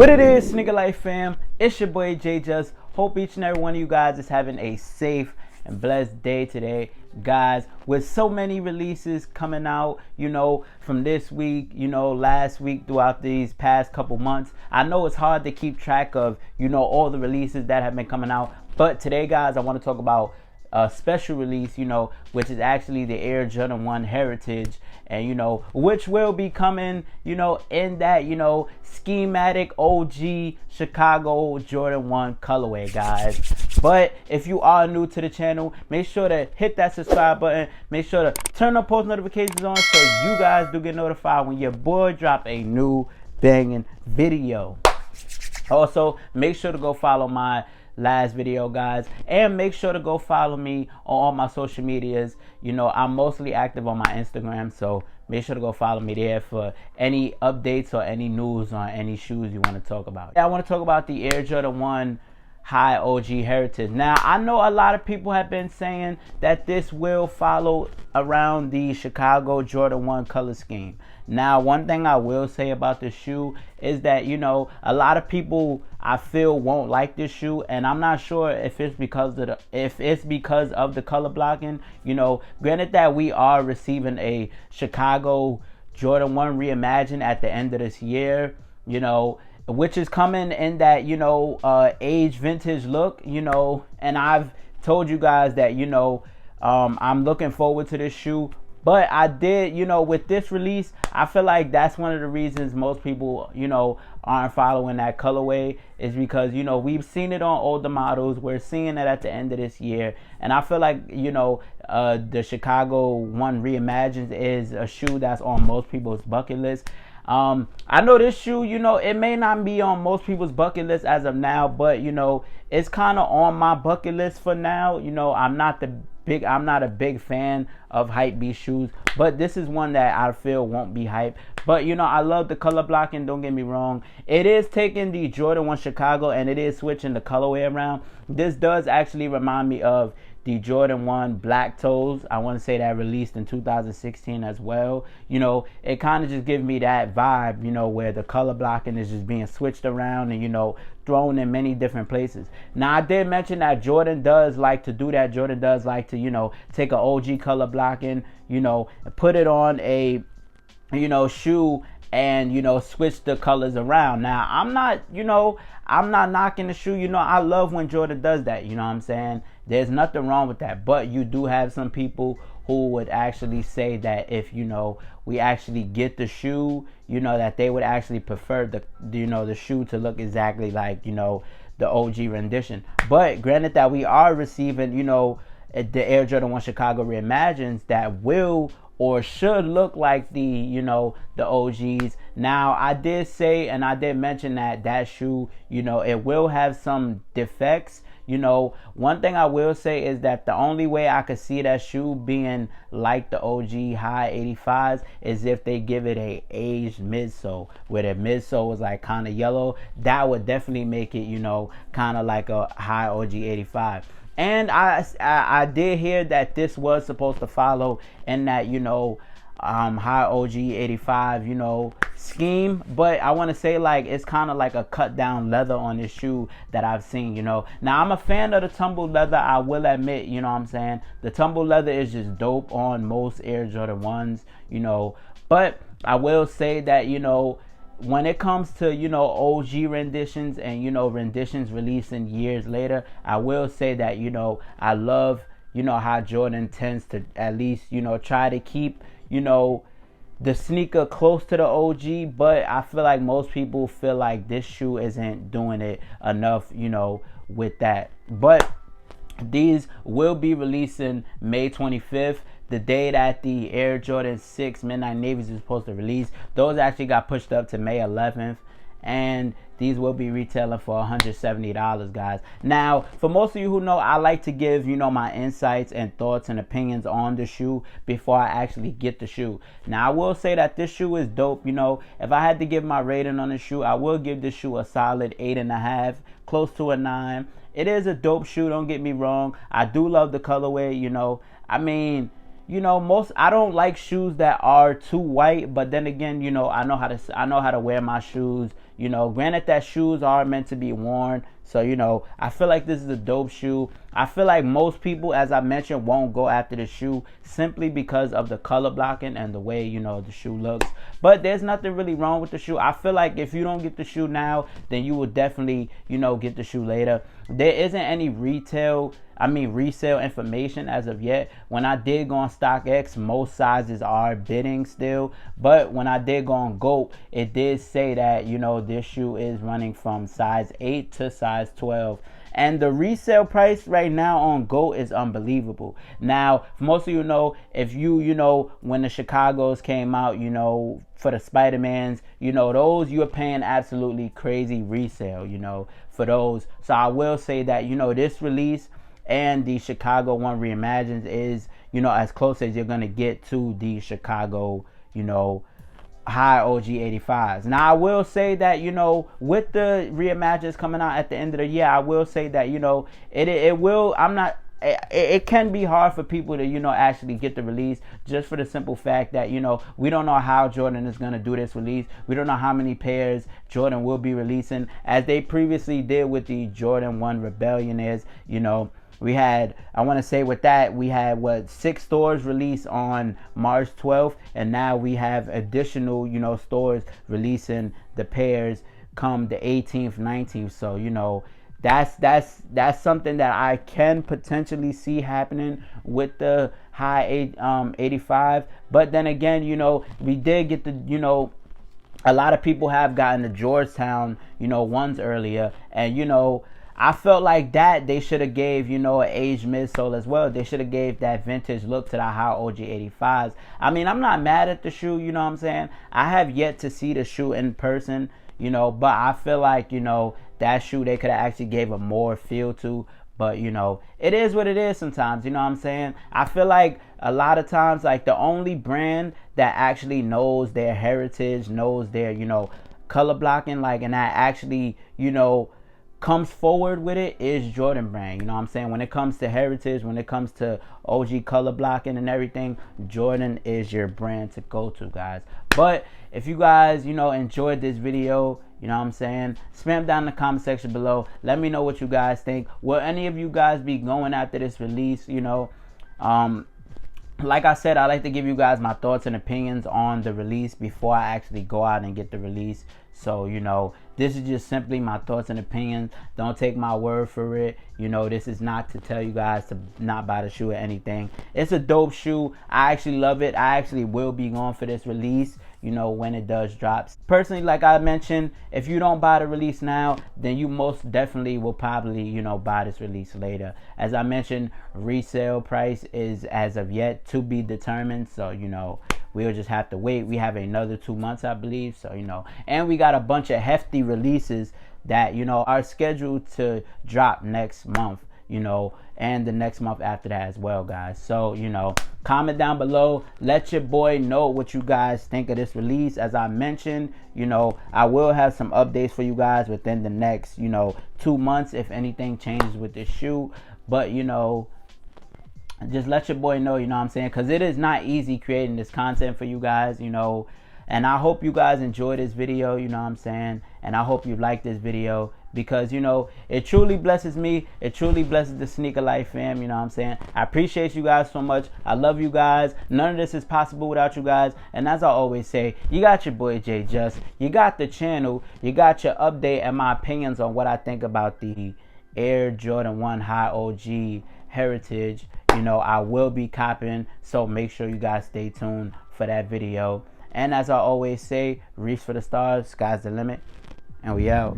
What it is, Sneaker Life fam, it's your boy J-Jus. Hope each and every one of you guys is having a safe and blessed day today. Guys, with so many releases coming out, from this week, last week, throughout these past couple months, I know it's hard to keep track of, all the releases that have been coming out. But today, guys, I want to talk about a special release, which is actually the Air Jordan 1 Heritage, and which will be coming, in that, schematic OG Chicago Jordan 1 colorway, guys. But if you are new to the channel, make sure to hit that subscribe button. Make sure to turn on post notifications on so you guys do get notified when your boy drop a new banging video. Also, make sure to go follow my last video, guys, and make sure to go follow me on all my social medias. I'm mostly active on my Instagram, so make sure to go follow me there for any updates or any news on any shoes you want to talk about. I want to talk about the Air Jordan 1 High OG Heritage. Now, I know a lot of people have been saying that this will follow around the Chicago Jordan 1 color scheme. Now, one thing I will say about this shoe is that, a lot of people, I feel, won't like this shoe, and I'm not sure if it's because of the color blocking. Granted that we are receiving a Chicago Jordan 1 reimagined at the end of this year, which is coming in that, age vintage look, and I've told you guys that, I'm looking forward to this shoe. But I did, with this release, I feel like that's one of the reasons most people, aren't following that colorway, is because, we've seen it on older models. We're seeing it at the end of this year. And I feel like, the Chicago 1 Reimagined is a shoe that's on most people's bucket list. I know this shoe, it may not be on most people's bucket list as of now, but, it's kind of on my bucket list for now. I'm not a big fan of hype beast shoes, but this is one that I feel won't be hype. But I love the color blocking, don't get me wrong. It is taking the Jordan 1 Chicago and it is switching the colorway around. This does actually remind me of the Jordan 1 Black Toes. I want to say that released in 2016 as well. It kind of just gives me that vibe, where the color blocking is just being switched around and, thrown in many different places. Now, I did mention that Jordan does like to do that. Jordan does like to, take an OG color blocking, put it on a, shoe and, switch the colors around. Now, I'm not knocking the shoe. I love when Jordan does that. You know what I'm saying? There's nothing wrong with that. But you do have some people who would actually say that if, we actually get the shoe, that they would actually prefer the shoe to look exactly like, the OG rendition. But granted that we are receiving, the Air Jordan 1 Chicago Reimagined that will or should look like the OGs. Now, I did say and I did mention that shoe, it will have some defects. One thing I will say is that the only way I could see that shoe being like the OG high 85s is if they give it a aged midsole, where the midsole was like kind of yellow. That would definitely make it, kind of like a high OG 85. And I did hear that this was supposed to follow in that, high OG 85, scheme. But I want to say, like, it's kind of like a cut down leather on this shoe that I've seen, Now, I'm a fan of the tumbled leather, I will admit, what I'm saying? The tumbled leather is just dope on most Air Jordan 1s, But I will say that, when it comes to, OG renditions and, renditions releasing years later, I will say that, I love, how Jordan tends to at least, try to keep, the sneaker close to the OG. But I feel like most people feel like this shoe isn't doing it enough, with that. But these will be releasing May 25th. The day that the Air Jordan 6 Midnight Navies is supposed to release. Those actually got pushed up to May 11th. And these will be retailing for $170, guys. Now, for most of you who know, I like to give, my insights and thoughts and opinions on the shoe before I actually get the shoe. Now, I will say that this shoe is dope. If I had to give my rating on the shoe, I will give this shoe a solid 8.5, close to a 9. It is a dope shoe, don't get me wrong. I do love the colorway, I mean, I don't like shoes that are too white, but then again, I know how to wear my shoes, You know, granted that shoes are meant to be worn. So, you know, I feel like this is a dope shoe. I feel like most people, as I mentioned, won't go after the shoe simply because of the color blocking and the way, you know, the shoe looks. But there's nothing really wrong with the shoe. I feel like if you don't get the shoe now, then you will definitely, you know, get the shoe later. There isn't any resale information as of yet. When I did go on StockX, most sizes are bidding still. But when I did go on GOAT, it did say that, you know, this shoe is running from size 8 to size 12. And the resale price right now on GOAT is unbelievable. Now, for most of you know, if you know, when the Chicagos came out, you know, for the Spider-Mans, you know, those you're paying absolutely crazy resale, you know, for those. So I will say that, you know, this release and the Chicago one reimagined is, you know, as close as you're going to get to the Chicago, you know, high OG 85s. Now I will say that, you know, with the reimagined coming out at the end of the year, I will say that, you know, it can be hard for people to, you know, actually get the release, just for the simple fact that, you know, we don't know how Jordan is going to do this release. We don't know how many pairs Jordan will be releasing, as they previously did with the Jordan 1 Rebellionaires. You know, we had, I want to say with that, we had 6 stores released on March 12th, and now we have additional, you know, stores releasing the pairs come the 18th, 19th. So, you know, that's something that I can potentially see happening with the high 85. But then again, you know, we did get the, you know, a lot of people have gotten the Georgetown, you know, ones earlier, and, you know, I felt like that they should have gave, you know, an aged midsole as well. They should have gave that vintage look to the high OG 85s. I mean, I'm not mad at the shoe, you know what I'm saying? I have yet to see the shoe in person, you know, but I feel like, you know, that shoe they could have actually gave a more feel to. But, you know, it is what it is sometimes, you know what I'm saying? I feel like a lot of times, like, the only brand that actually knows their heritage, knows their, you know, color blocking, like, and that actually, you know, comes forward with it is Jordan Brand. You know what I'm saying? When it comes to heritage, when it comes to OG color blocking and everything, Jordan is your brand to go to, guys. But if you guys, you know, enjoyed this video, you know what I'm saying, spam down in the comment section below. Let me know what you guys think. Will any of you guys be going after this release? You know, like I said, I like to give you guys my thoughts and opinions on the release before I actually go out and get the release. So, you know, this is just simply my thoughts and opinions. Don't take my word for it. You know, this is not to tell you guys to not buy the shoe or anything. It's a dope shoe. I actually love it. I actually will be going for this release, you know, when it does drop. Personally, like I mentioned, if you don't buy the release now, then you most definitely will probably, you know, buy this release later. As I mentioned, resale price is as of yet to be determined. So, you know, we'll just have to wait. We have another 2 months, I believe. So, you know, and we got a bunch of hefty releases that, you know, are scheduled to drop next month, you know, and the next month after that as well, guys. So, you know, comment down below. Let your boy know what you guys think of this release. As I mentioned, you know, I will have some updates for you guys within the next, you know, 2 months if anything changes with this shoe. But, you know, just let your boy know, you know what I'm saying, because it is not easy creating this content for you guys, you know. And I hope you guys enjoy this video, you know what I'm saying, and I hope you like this video, because, you know, it truly blesses me. It truly blesses the Sneaker Life fam, you know what I'm saying. I appreciate you guys so much. I love you guys. None of this is possible without you guys. And as I always say, you got your boy J-Jus, you got the channel, you got your update and my opinions on what I think about the Air Jordan 1 High OG Heritage. You know, I will be copping, so make sure you guys stay tuned for that video. And as I always say, reach for the stars, sky's the limit, and we out.